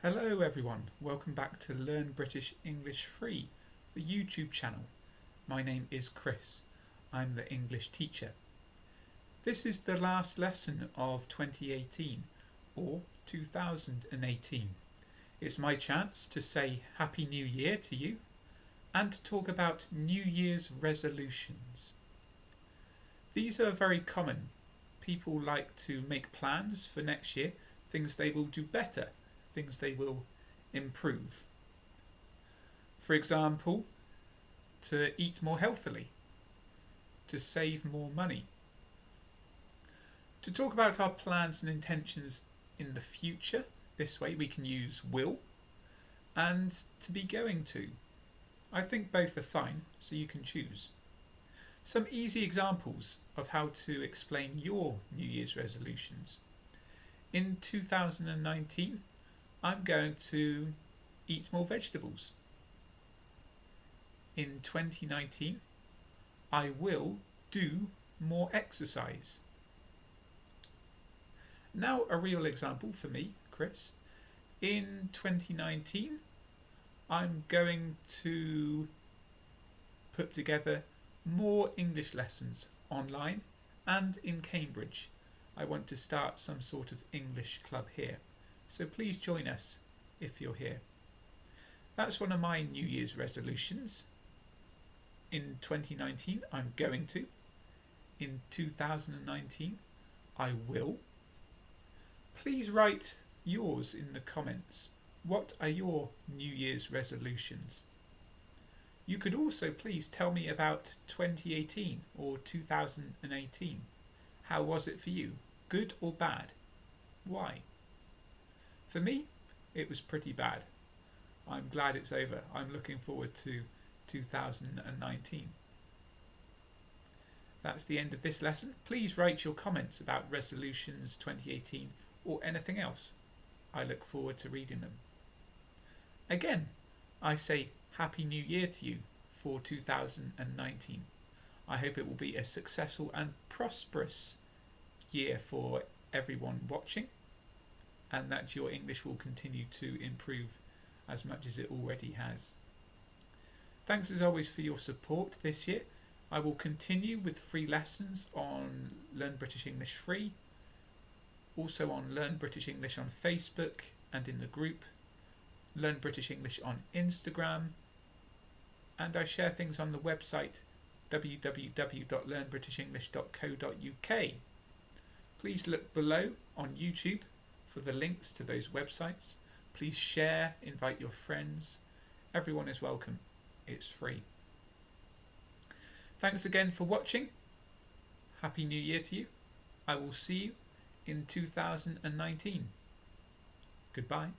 Hello everyone, welcome back to Learn British English Free, the YouTube channel. My name is Chris, I'm the English teacher. This is the last lesson of 2018 or 2018. It's my chance to say Happy New Year to you and to talk about New Year's resolutions. These are very common. People like to make plans for next year, things they will do better, things they will improve. For example, to eat more healthily, to save more money. To talk about our plans and intentions in the future, this way we can use will and to be going to. I think both are fine, so you can choose. Some easy examples of how to explain your New Year's resolutions. In 2019, I'm going to eat more vegetables. In 2019, I will do more exercise. Now a real example for me, Chris. In 2019, I'm going to put together more English lessons online and in Cambridge. I want to start some sort of English club here. So please join us if you're here. That's one of my New Year's resolutions. In 2019, I'm going to. In 2019, I will. Please write yours in the comments. What are your New Year's resolutions? You could also please tell me about 2018 or 2018. How was it for you? Good or bad? Why? For me, it was pretty bad. I'm glad it's over. I'm looking forward to 2019. That's the end of this lesson. Please write your comments about resolutions 2018 or anything else. I look forward to reading them. Again, I say Happy New Year to you for 2019. I hope it will be a successful and prosperous year for everyone watching, and that your English will continue to improve as much as it already has. Thanks as always for your support this year. I will continue with free lessons on Learn British English Free, also on Learn British English on Facebook and in the group, Learn British English on Instagram, and I share things on the website www.learnbritishenglish.co.uk. Please look below on YouTube for the links to those websites. Please share, invite your friends. Everyone is welcome. It's free. Thanks again for watching. Happy New Year to you. I will see you in 2019. Goodbye.